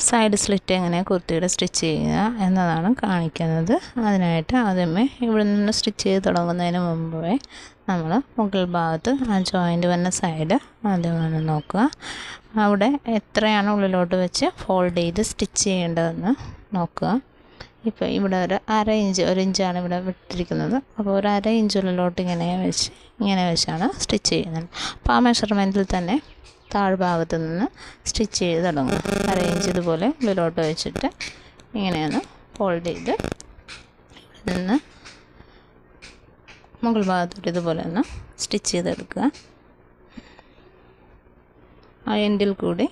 Side slit എങ്ങനെ കുർത്തിയുടെ stitch ചെയ്യുക എന്നതാണ് കാണിക്കുന്നത്. അതിനായിട്ട് ആദ്യമേ ഇവിടെ നിന്ന് സ്റ്റിച്ച് ചെയ്ത് തുടങ്ങുന്നതിന് മുമ്പേ നമ്മൾ മുകൾ ഭാഗത്ത് ആ ജോയിൻ്റ് വന്ന സൈഡ് ആദ്യം വന്ന് നോക്കുക. അവിടെ എത്രയാണ് ഉള്ളിലോട്ട് വെച്ച് ഫോൾഡ് ചെയ്ത് സ്റ്റിച്ച് ചെയ്യേണ്ടതെന്ന് നോക്കുക. ഇപ്പോൾ ഇവിടെ ഒരു ഒരു ഇഞ്ചാണ് ഇവിടെ വിട്ടിരിക്കുന്നത്. അപ്പോൾ ഒരു ഇഞ്ച് ഉള്ളിലോട്ട് ഇങ്ങനെ വെച്ചാണ് സ്റ്റിച്ച് ചെയ്യുന്നത്. അപ്പോൾ ആ മെഷർമെൻറ്റിൽ തന്നെ താഴ്ഭാഗത്ത് നിന്ന് സ്റ്റിച്ച് ചെയ്ത് തുടങ്ങും. ഇഞ്ച് ഇതുപോലെ ഉള്ളിലോട്ട് വെച്ചിട്ട് ഇങ്ങനെയാണ് ഫോൾഡ് ചെയ്ത് ഇവിടെ നിന്ന് മുകൾ ഭാഗത്തോട്ട് ഇതുപോലെ ഒന്ന് സ്റ്റിച്ച് ചെയ്തെടുക്കുക. ആ എൻഡിൽ കൂടി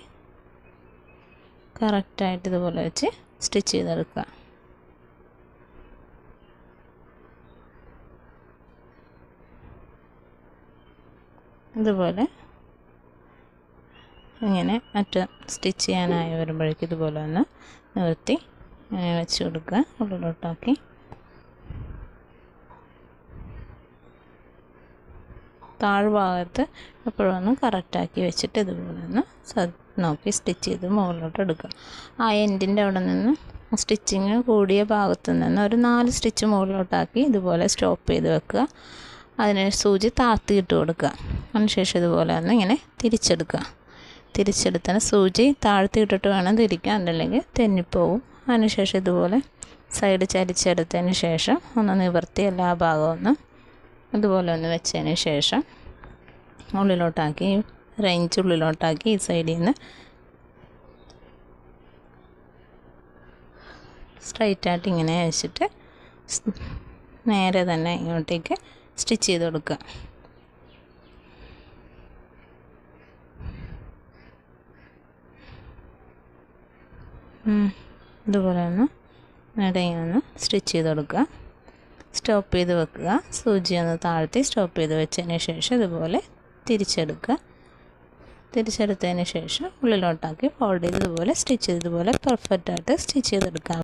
കറക്റ്റായിട്ട് ഇതുപോലെ വെച്ച് സ്റ്റിച്ച് ചെയ്തെടുക്കുക. ഇതുപോലെ ഇങ്ങനെ സ്റ്റിച്ച് ചെയ്യാനായി വരുമ്പോഴേക്കും ഇതുപോലെ ഒന്ന് നിവർത്തി ഇങ്ങനെ വെച്ച് കൊടുക്കുക. ഉള്ളിലോട്ടാക്കി താഴ്ഭാഗത്ത് എപ്പോഴും ഒന്ന് കറക്റ്റാക്കി വെച്ചിട്ട് ഇതുപോലെ ഒന്ന് നോക്കി സ്റ്റിച്ച് ചെയ്ത് മുകളിലോട്ട് എടുക്കുക. ആ എൻഡിൻ്റെ അവിടെ നിന്ന് സ്റ്റിച്ചിങ് കൂടിയ ഭാഗത്ത് നിന്ന് ഒരു 4 സ്റ്റിച്ച് മുകളിലോട്ടാക്കി ഇതുപോലെ സ്റ്റോപ്പ് ചെയ്ത് വെക്കുക. അതിന് സൂചി താഴ്ത്തിയിട്ട് കൊടുക്കുക. അതിനുശേഷം ഇതുപോലെ ഒന്ന് ഇങ്ങനെ തിരിച്ചെടുക്കുക. തിരിച്ചെടുത്തതിന് സൂചി താഴ്ത്തിയിട്ടിട്ട് വേണം തിരിക്കാൻ, അതല്ലെങ്കിൽ തെന്നിപ്പോവും. അതിനുശേഷം ഇതുപോലെ സൈഡ് ചരിച്ചെടുത്തതിന് ശേഷം ഒന്ന് നിവർത്തി എല്ലാ ഭാഗവും ഒന്ന് ഇതുപോലെ ഒന്ന് വെച്ചതിന് ശേഷം ഉള്ളിലോട്ടാക്കി ഉള്ളിലോട്ടാക്കി ഈ സൈഡിൽ നിന്ന് സ്ട്രൈറ്റായിട്ട് ഇങ്ങനെ വെച്ചിട്ട് നേരെ തന്നെ ഇങ്ങോട്ടേക്ക് സ്റ്റിച്ച് ചെയ്ത് കൊടുക്കുക. ഇതുപോലെ ഒന്ന് ഇടയിൽ സ്റ്റിച്ച് ചെയ്ത് കൊടുക്കുക. സ്റ്റോപ്പ് ചെയ്ത് വെക്കുക. സൂചി ഒന്ന് താഴ്ത്തി സ്റ്റോപ്പ് ചെയ്ത് വെച്ചതിന് ശേഷം ഇതുപോലെ തിരിച്ചെടുക്കുക. തിരിച്ചെടുത്തതിന് ശേഷം ഉള്ളിലോട്ടാക്കി ഫോൾഡ് ചെയ്ത് ഇതുപോലെ സ്റ്റിച്ച് ചെയ്ത് ഇതുപോലെ പെർഫെക്റ്റായിട്ട് സ്റ്റിച്ച് ചെയ്തെടുക്കാം.